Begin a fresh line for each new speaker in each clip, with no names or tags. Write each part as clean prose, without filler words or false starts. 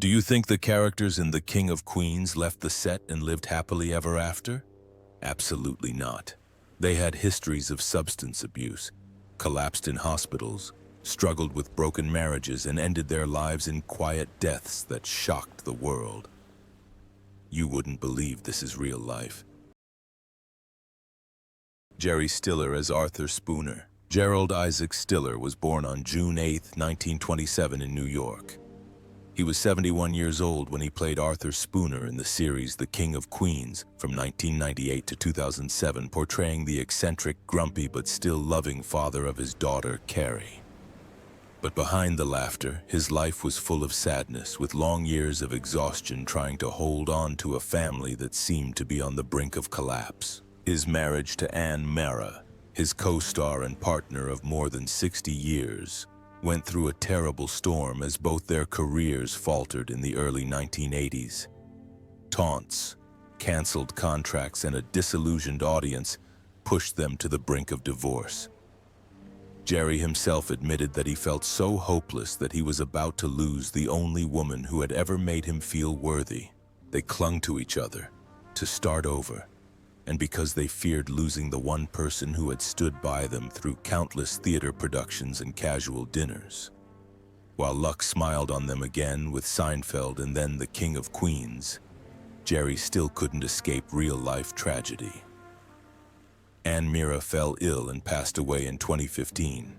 Do you think the characters in The King of Queens left the set and lived happily ever after? Absolutely not. They had histories of substance abuse, collapsed in hospitals, struggled with broken marriages, and ended their lives in quiet deaths that shocked the world. You wouldn't believe this is real life. Jerry Stiller as Arthur Spooner. Gerald Isaac Stiller was born on June 8, 1927 in New York. He was 71 years old when he played Arthur Spooner in the series The King of Queens from 1998 to 2007, portraying the eccentric, grumpy, but still loving father of his daughter, Carrie. But behind the laughter, his life was full of sadness, with long years of exhaustion trying to hold on to a family that seemed to be on the brink of collapse. His marriage to Meara, his co-star and partner of more than 60 years, went through a terrible storm as both their careers faltered in the early 1980s. Taunts, canceled contracts, and a disillusioned audience pushed them to the brink of divorce. Jerry himself admitted that he felt so hopeless that he was about to lose the only woman who had ever made him feel worthy. They clung to each other, to start over, and because they feared losing the one person who had stood by them through countless theater productions and casual dinners. While luck smiled on them again with Seinfeld and then The King of Queens, Jerry still couldn't escape real-life tragedy. Meara fell ill and passed away in 2015,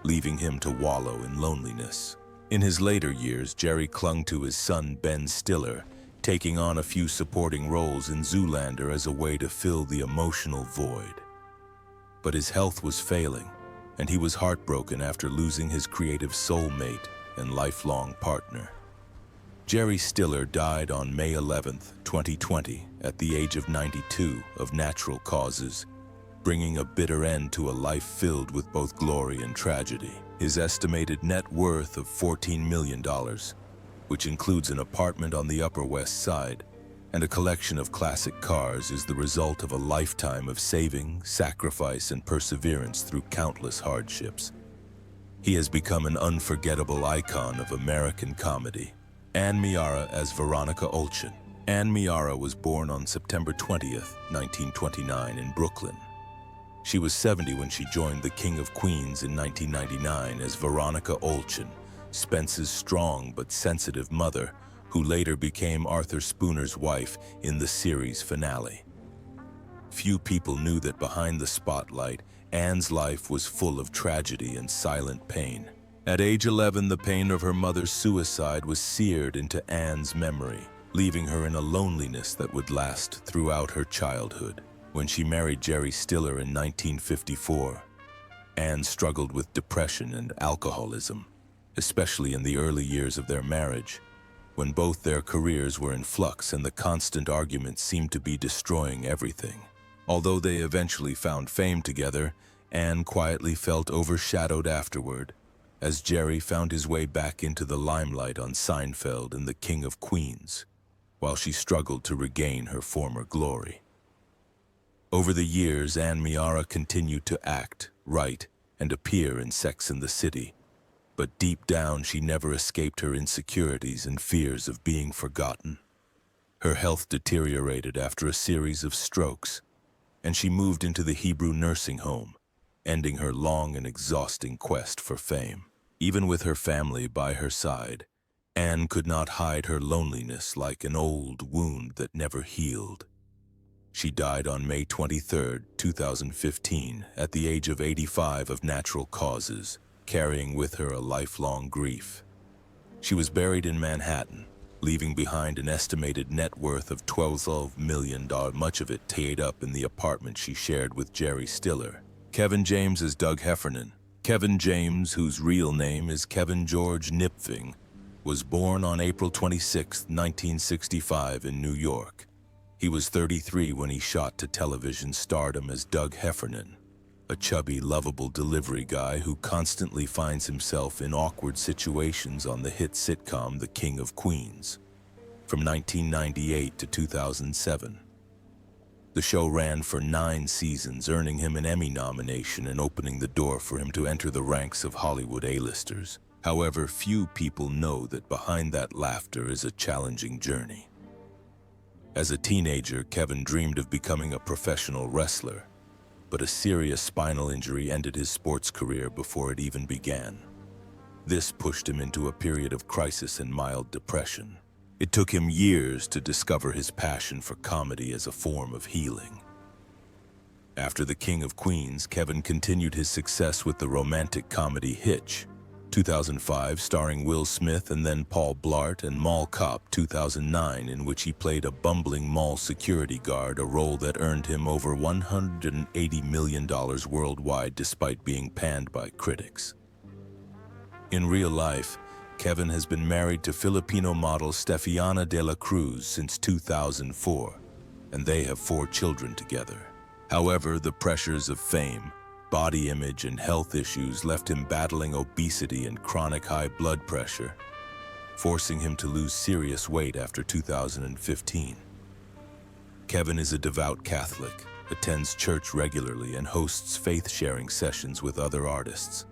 leaving him to wallow in loneliness. In his later years, Jerry clung to his son Ben Stiller, taking on a few supporting roles in Zoolander as a way to fill the emotional void. But his health was failing, and he was heartbroken after losing his creative soulmate and lifelong partner. Jerry Stiller died on May 11, 2020, at the age of 92 of natural causes, bringing a bitter end to a life filled with both glory and tragedy. His estimated net worth of $14 million, which includes an apartment on the Upper West Side and a collection of classic cars, is the result of a lifetime of saving, sacrifice, and perseverance through countless hardships. He has become an unforgettable icon of American comedy. Meara as Veronica Olchin. Meara was born on September 20th, 1929 in Brooklyn. She was 70 when she joined The King of Queens in 1999 as Veronica Olchin, Spence's strong but sensitive mother, who later became Arthur Spooner's wife in the series finale. Few people knew that behind the spotlight, Anne's life was full of tragedy and silent pain. At age 11, the pain of her mother's suicide was seared into Anne's memory, leaving her in a loneliness that would last throughout her childhood. When she married Jerry Stiller in 1954, Anne struggled with depression and alcoholism, especially in the early years of their marriage, when both their careers were in flux and the constant arguments seemed to be destroying everything. Although they eventually found fame together, Anne quietly felt overshadowed afterward, as Jerry found his way back into the limelight on Seinfeld and The King of Queens, while she struggled to regain her former glory. Over the years, Meara continued to act, write, and appear in Sex and the City, but deep down she never escaped her insecurities and fears of being forgotten. Her health deteriorated after a series of strokes, and she moved into the Hebrew nursing home, ending her long and exhausting quest for fame. Even with her family by her side, Anne could not hide her loneliness like an old wound that never healed. She died on May 23, 2015, at the age of 85 of natural causes, carrying with her a lifelong grief. She was buried in Manhattan, leaving behind an estimated net worth of $12 million, much of it tied up in the apartment she shared with Jerry Stiller. Kevin James as Doug Heffernan. Kevin James, whose real name is Kevin George Nipfing, was born on April 26, 1965 in New York. He was 33 when he shot to television stardom as Doug Heffernan, a chubby, lovable delivery guy who constantly finds himself in awkward situations on the hit sitcom The King of Queens, from 1998 to 2007. The show ran for 9 seasons, earning him an Emmy nomination and opening the door for him to enter the ranks of Hollywood A-listers. However, few people know that behind that laughter is a challenging journey. As a teenager, Kevin dreamed of becoming a professional wrestler, but a serious spinal injury ended his sports career before it even began. This pushed him into a period of crisis and mild depression. It took him years to discover his passion for comedy as a form of healing. After The King of Queens, Kevin continued his success with the romantic comedy Hitch, 2005, starring Will Smith and then Paul Blart, and Mall Cop, 2009, in which he played a bumbling mall security guard, a role that earned him over $180 million worldwide despite being panned by critics. In real life, Kevin has been married to Filipino model Stefiana de la Cruz since 2004, and they have 4 children together. However, the pressures of fame, body image, and health issues left him battling obesity and chronic high blood pressure, forcing him to lose serious weight after 2015. Kevin is a devout Catholic, attends church regularly, and hosts faith-sharing sessions with other artists.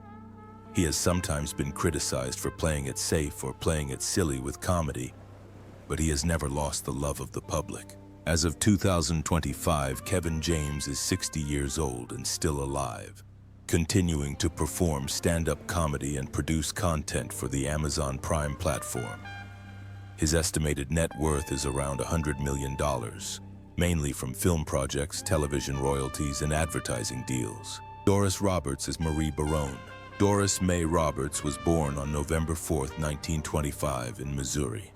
He has sometimes been criticized for playing it safe or playing it silly with comedy, but he has never lost the love of the public. As of 2025, Kevin James is 60 years old and still alive, continuing to perform stand-up comedy and produce content for the Amazon Prime platform. His estimated net worth is around $100 million, mainly from film projects, television royalties, and advertising deals. Doris Roberts is Marie Barone. Doris May Roberts was born on November 4, 1925, in Missouri.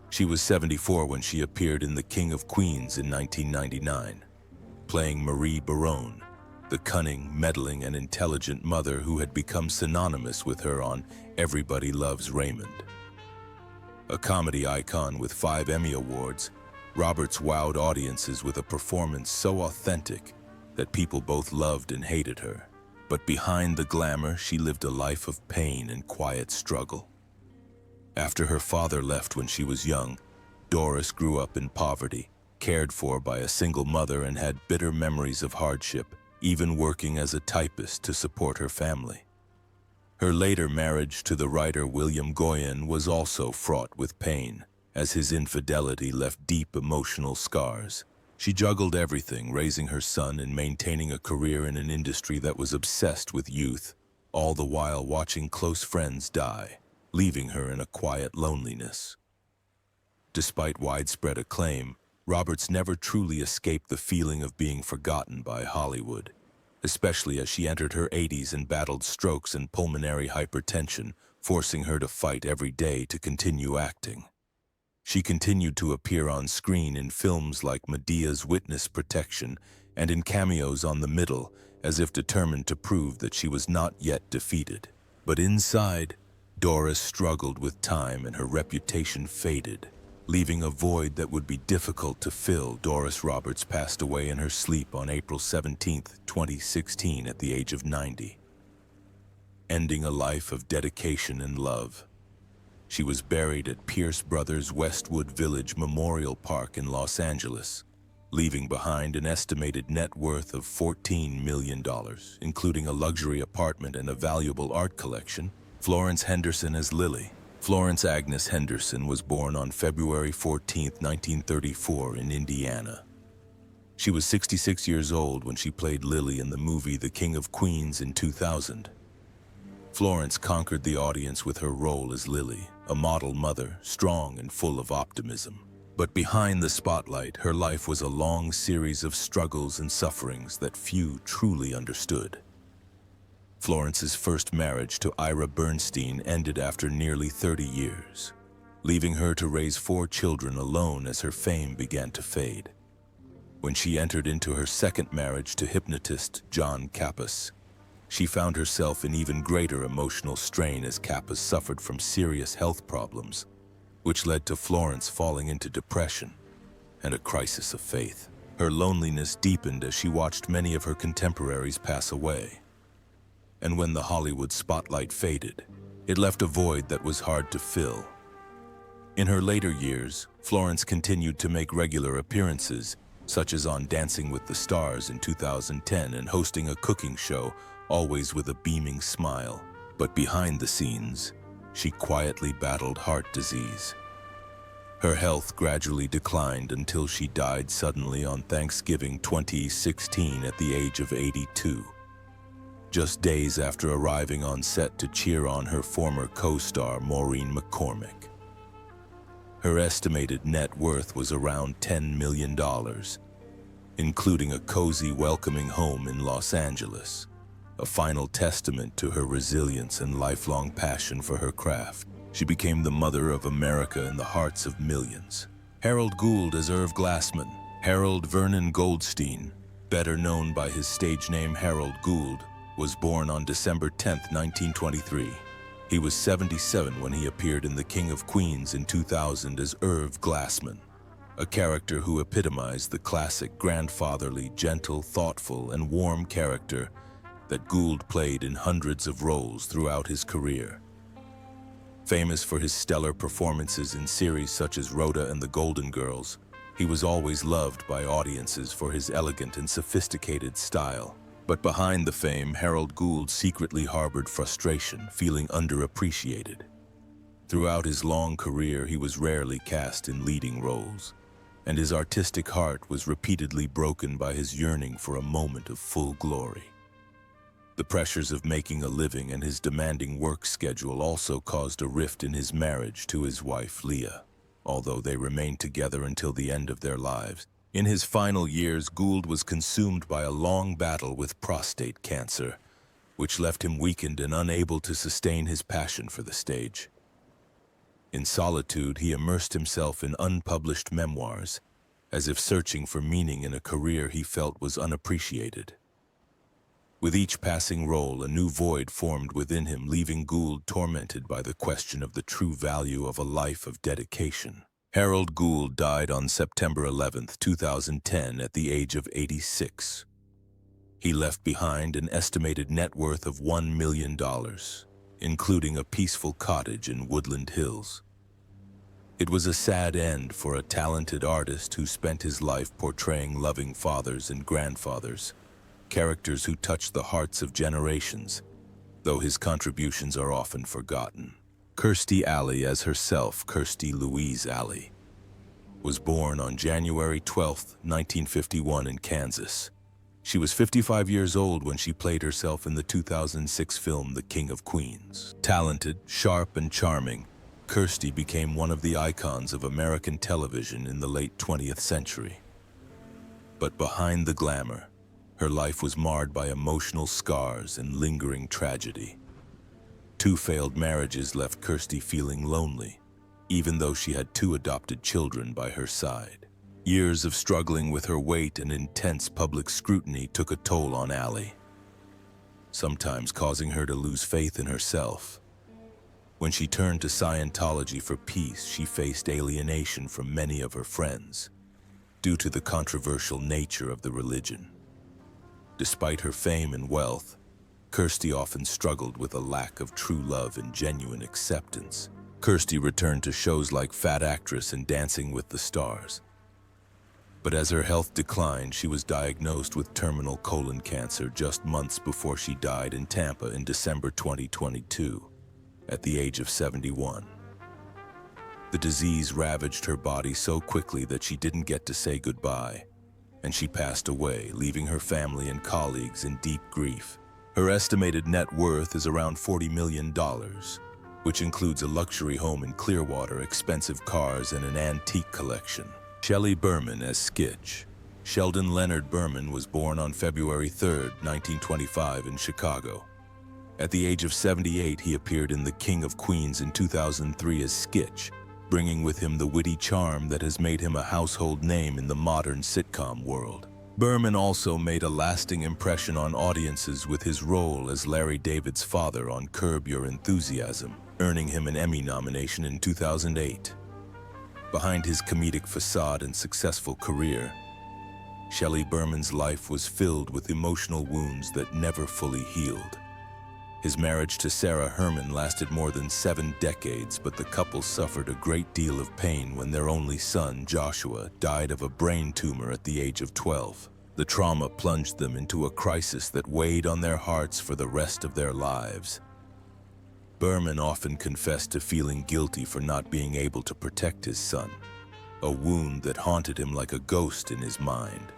She was 74 when she appeared in The King of Queens in 1999, playing Marie Barone, the cunning, meddling, and intelligent mother who had become synonymous with her on Everybody Loves Raymond. A comedy icon with 5 Emmy Awards, Roberts wowed audiences with a performance so authentic that people both loved and hated her. But behind the glamour, she lived a life of pain and quiet struggle. After her father left when she was young, Doris grew up in poverty, cared for by a single mother, and had bitter memories of hardship, even working as a typist to support her family. Her later marriage to the writer William Goyen was also fraught with pain, as his infidelity left deep emotional scars. She juggled everything, raising her son and maintaining a career in an industry that was obsessed with youth, all the while watching close friends die, leaving her in a quiet loneliness. Despite widespread acclaim, Roberts never truly escaped the feeling of being forgotten by Hollywood, especially as she entered her 80s and battled strokes and pulmonary hypertension, forcing her to fight every day to continue acting. She continued to appear on screen in films like Medea's Witness Protection and in cameos on The Middle, as if determined to prove that she was not yet defeated. But inside, Doris struggled with time and her reputation faded, leaving a void that would be difficult to fill. Doris Roberts passed away in her sleep on April 17, 2016, at the age of 90, ending a life of dedication and love. She was buried at Pierce Brothers Westwood Village Memorial Park in Los Angeles, leaving behind an estimated net worth of $14 million, including a luxury apartment and a valuable art collection. Florence Henderson as Lily. Florence Agnes Henderson was born on February 14, 1934, in Indiana. She was 66 years old when she played Lily in the movie The King of Queens in 2000. Florence conquered the audience with her role as Lily, a model mother, strong and full of optimism. But behind the spotlight, her life was a long series of struggles and sufferings that few truly understood. Florence's first marriage to Ira Bernstein ended after nearly 30 years, leaving her to raise 4 children alone as her fame began to fade. When she entered into her second marriage to hypnotist John Kappas, she found herself in even greater emotional strain as Kappas suffered from serious health problems, which led to Florence falling into depression and a crisis of faith. Her loneliness deepened as she watched many of her contemporaries pass away. And when the Hollywood spotlight faded, it left a void that was hard to fill. In her later years, Florence continued to make regular appearances, such as on Dancing with the Stars in 2010 and hosting a cooking show, always with a beaming smile. But behind the scenes, she quietly battled heart disease. Her health gradually declined until she died suddenly on Thanksgiving 2016 at the age of 82. Just days after arriving on set to cheer on her former co-star Maureen McCormick. Her estimated net worth was around $10 million, including a cozy, welcoming home in Los Angeles, a final testament to her resilience and lifelong passion for her craft. She became the mother of America in the hearts of millions. Harold Gould as Irv Glassman. Harold Vernon Goldstein, better known by his stage name Harold Gould, was born on December 10, 1923. He was 77 when he appeared in The King of Queens in 2000 as Irv Glassman, a character who epitomized the classic grandfatherly, gentle, thoughtful, and warm character that Gould played in hundreds of roles throughout his career. Famous for his stellar performances in series such as Rhoda and the Golden Girls, he was always loved by audiences for his elegant and sophisticated style. But behind the fame, Harold Gould secretly harbored frustration, feeling underappreciated. Throughout his long career, he was rarely cast in leading roles, and his artistic heart was repeatedly broken by his yearning for a moment of full glory. The pressures of making a living and his demanding work schedule also caused a rift in his marriage to his wife, Leah, although they remained together until the end of their lives. In his final years, Gould was consumed by a long battle with prostate cancer, which left him weakened and unable to sustain his passion for the stage. In solitude, he immersed himself in unpublished memoirs, as if searching for meaning in a career he felt was unappreciated. With each passing role, a new void formed within him, leaving Gould tormented by the question of the true value of a life of dedication. Harold Gould died on September 11, 2010, at the age of 86. He left behind an estimated net worth of $1 million, including a peaceful cottage in Woodland Hills. It was a sad end for a talented artist who spent his life portraying loving fathers and grandfathers, characters who touched the hearts of generations, though his contributions are often forgotten. Kirsty Alley as herself, Kirsty Louise Alley, was born on January 12, 1951 in Kansas. She was 55 years old when she played herself in the 2006 film The King of Queens. Talented, sharp, and charming, Kirsty became one of the icons of American television in the late 20th century. But behind the glamour, her life was marred by emotional scars and lingering tragedy. 2 failed marriages left Kirsty feeling lonely, even though she had 2 adopted children by her side. Years of struggling with her weight and intense public scrutiny took a toll on Alley, sometimes causing her to lose faith in herself. When she turned to Scientology for peace, she faced alienation from many of her friends due to the controversial nature of the religion. Despite her fame and wealth, Kirsty often struggled with a lack of true love and genuine acceptance. Kirsty returned to shows like Fat Actress and Dancing with the Stars. But as her health declined, she was diagnosed with terminal colon cancer just months before she died in Tampa in December 2022, at the age of 71. The disease ravaged her body so quickly that she didn't get to say goodbye, and she passed away, leaving her family and colleagues in deep grief. Her estimated net worth is around $40 million, which includes a luxury home in Clearwater, expensive cars, and an antique collection. Shelley Berman as Skitch. Sheldon Leonard Berman was born on February 3, 1925 in Chicago. At the age of 78, he appeared in The King of Queens in 2003 as Skitch, bringing with him the witty charm that has made him a household name in the modern sitcom world. Berman also made a lasting impression on audiences with his role as Larry David's father on Curb Your Enthusiasm, earning him an Emmy nomination in 2008. Behind his comedic facade and successful career, Shelley Berman's life was filled with emotional wounds that never fully healed. His marriage to Sarah Herman lasted more than 7 decades, but the couple suffered a great deal of pain when their only son, Joshua, died of a brain tumor at the age of 12. The trauma plunged them into a crisis that weighed on their hearts for the rest of their lives. Berman often confessed to feeling guilty for not being able to protect his son, a wound that haunted him like a ghost in his mind.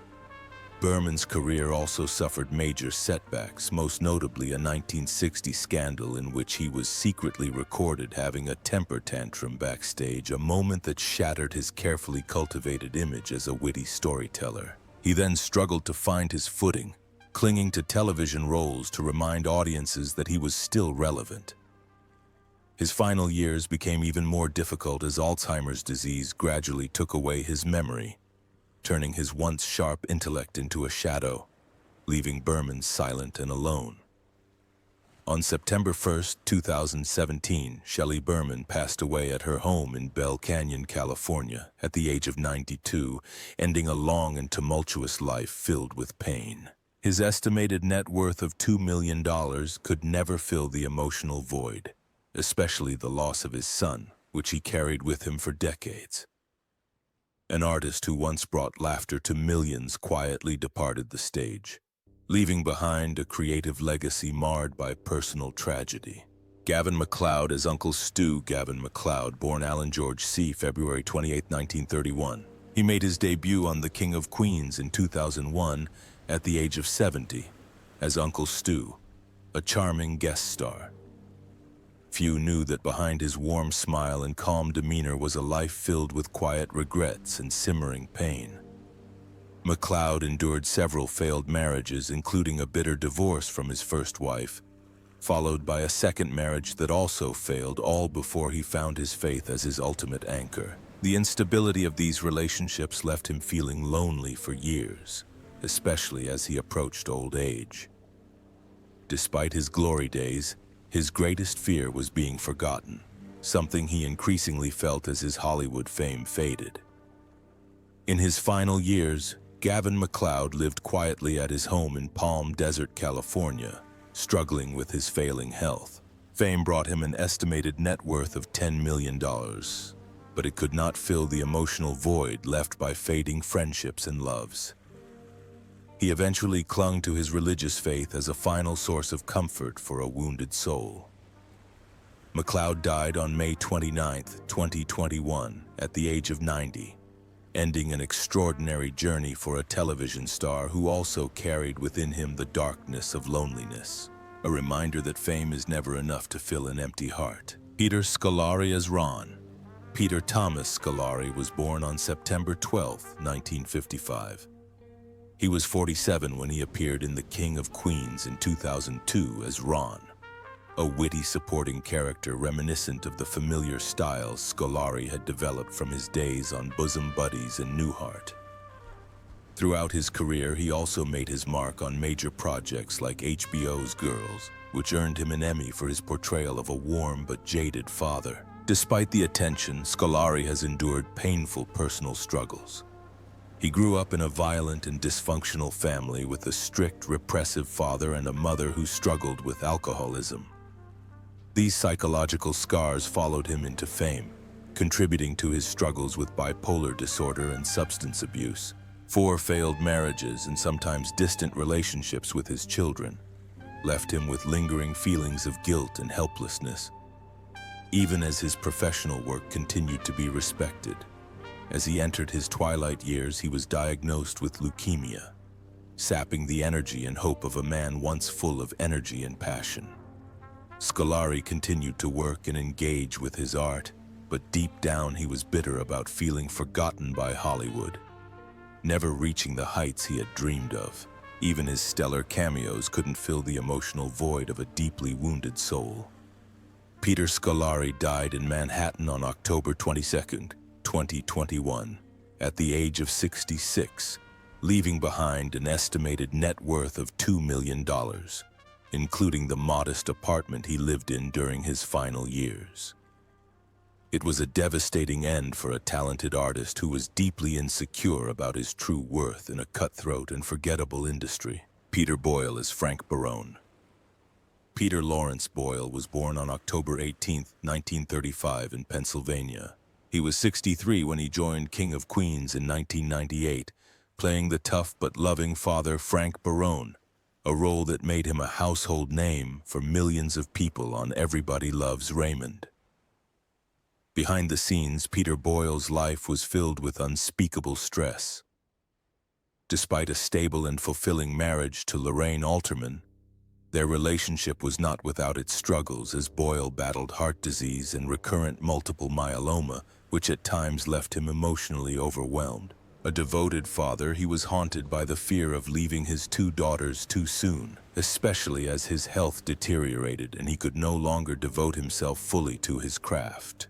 Berman's career also suffered major setbacks, most notably a 1960 scandal in which he was secretly recorded having a temper tantrum backstage, a moment that shattered his carefully cultivated image as a witty storyteller. He then struggled to find his footing, clinging to television roles to remind audiences that he was still relevant. His final years became even more difficult as Alzheimer's disease gradually took away his memory, turning his once sharp intellect into a shadow, leaving Berman silent and alone. On September 1, 2017, Shelley Berman passed away at her home in Bell Canyon, California, at the age of 92, ending a long and tumultuous life filled with pain. His estimated net worth of $2 million could never fill the emotional void, especially the loss of his son, which he carried with him for decades. An artist who once brought laughter to millions quietly departed the stage, leaving behind a creative legacy marred by personal tragedy. Gavin MacLeod as Uncle Stu. Gavin MacLeod, born Alan George C., February 28, 1931. He made his debut on The King of Queens in 2001 at the age of 70 as Uncle Stu, a charming guest star. Few knew that behind his warm smile and calm demeanor was a life filled with quiet regrets and simmering pain. MacLeod endured several failed marriages, including a bitter divorce from his first wife, followed by a second marriage that also failed, all before he found his faith as his ultimate anchor. The instability of these relationships left him feeling lonely for years, especially as he approached old age. Despite his glory days, his greatest fear was being forgotten, something he increasingly felt as his Hollywood fame faded. In his final years, Gavin MacLeod lived quietly at his home in Palm Desert, California, struggling with his failing health. Fame brought him an estimated net worth of $10 million, but it could not fill the emotional void left by fading friendships and loves. He eventually clung to his religious faith as a final source of comfort for a wounded soul. MacLeod died on May 29, 2021, at the age of 90, ending an extraordinary journey for a television star who also carried within him the darkness of loneliness, a reminder that fame is never enough to fill an empty heart. Peter Scolari as Ron. Peter Thomas Scolari was born on September 12, 1955. He was 47 when he appeared in The King of Queens in 2002 as Ron, a witty supporting character reminiscent of the familiar styles Scolari had developed from his days on Bosom Buddies and Newhart. Throughout his career, he also made his mark on major projects like HBO's Girls, which earned him an Emmy for his portrayal of a warm but jaded father. Despite the attention, Scolari has endured painful personal struggles. He grew up in a violent and dysfunctional family with a strict, repressive father and a mother who struggled with alcoholism. These psychological scars followed him into fame, contributing to his struggles with bipolar disorder and substance abuse. 4 failed marriages and sometimes distant relationships with his children left him with lingering feelings of guilt and helplessness, even as his professional work continued to be respected. As he entered his twilight years, he was diagnosed with leukemia, sapping the energy and hope of a man once full of energy and passion. Scolari continued to work and engage with his art, but deep down he was bitter about feeling forgotten by Hollywood, never reaching the heights he had dreamed of. Even his stellar cameos couldn't fill the emotional void of a deeply wounded soul. Peter Scolari died in Manhattan on October 22, 2021, at the age of 66, leaving behind an estimated net worth of $2 million, including the modest apartment he lived in during his final years. It was a devastating end for a talented artist who was deeply insecure about his true worth in a cutthroat and forgettable industry. Peter Boyle as Frank Barone. Peter Lawrence Boyle was born on October 18, 1935 in Pennsylvania. He was 63 when he joined King of Queens in 1998, playing the tough but loving father Frank Barone, a role that made him a household name for millions of people on Everybody Loves Raymond. Behind the scenes, Peter Boyle's life was filled with unspeakable stress. Despite a stable and fulfilling marriage to Lorraine Alterman, their relationship was not without its struggles as Boyle battled heart disease and recurrent multiple myeloma, which at times left him emotionally overwhelmed. A devoted father, he was haunted by the fear of leaving his 2 daughters too soon, especially as his health deteriorated and he could no longer devote himself fully to his craft.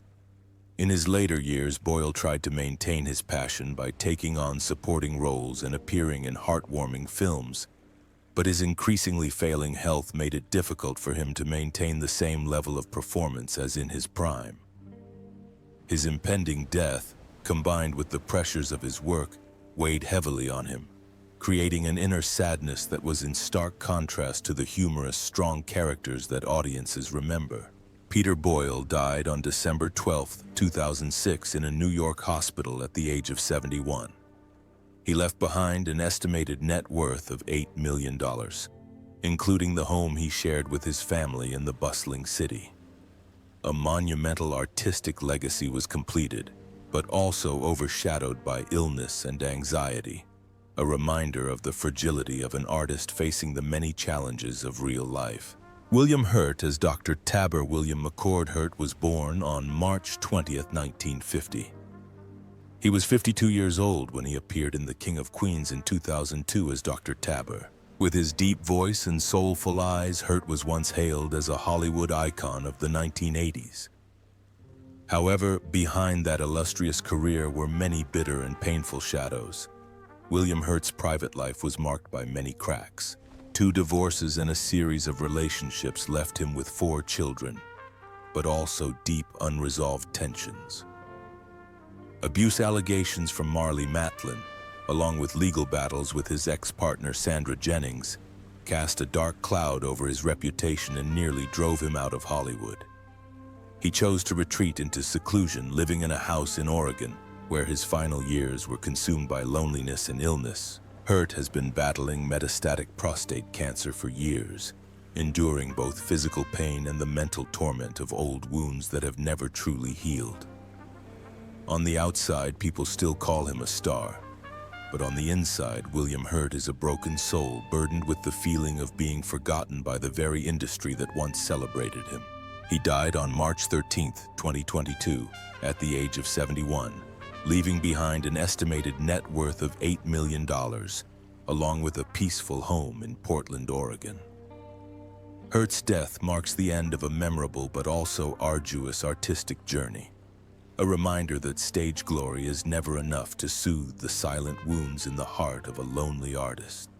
In his later years, Boyle tried to maintain his passion by taking on supporting roles and appearing in heartwarming films, but his increasingly failing health made it difficult for him to maintain the same level of performance as in his prime. His impending death, combined with the pressures of his work, weighed heavily on him, creating an inner sadness that was in stark contrast to the humorous, strong characters that audiences remember. Peter Boyle died on December 12, 2006 in a New York hospital at the age of 71. He left behind an estimated net worth of $8 million, including the home he shared with his family in the bustling city. A monumental artistic legacy was completed, but also overshadowed by illness and anxiety, a reminder of the fragility of an artist facing the many challenges of real life. William Hurt, as Dr. Tabor William McCord Hurt, was born on March 20, 1950. He was 52 years old when he appeared in The King of Queens in 2002 as Dr. Tabor. With his deep voice and soulful eyes, Hurt was once hailed as a Hollywood icon of the 1980s. However, behind that illustrious career were many bitter and painful shadows. William Hurt's private life was marked by many cracks. 2 divorces and a series of relationships left him with 4 children, but also deep, unresolved tensions. Abuse allegations from Marlee Matlin, along with legal battles with his ex-partner Sandra Jennings, cast a dark cloud over his reputation and nearly drove him out of Hollywood. He chose to retreat into seclusion, living in a house in Oregon, where his final years were consumed by loneliness and illness. Hurt has been battling metastatic prostate cancer for years, enduring both physical pain and the mental torment of old wounds that have never truly healed. On the outside, people still call him a star, but on the inside, William Hurt is a broken soul burdened with the feeling of being forgotten by the very industry that once celebrated him. He died on March 13, 2022, at the age of 71. Leaving behind an estimated net worth of $8 million, along with a peaceful home in Portland, Oregon. Hurt's death marks the end of a memorable but also arduous artistic journey, a reminder that stage glory is never enough to soothe the silent wounds in the heart of a lonely artist.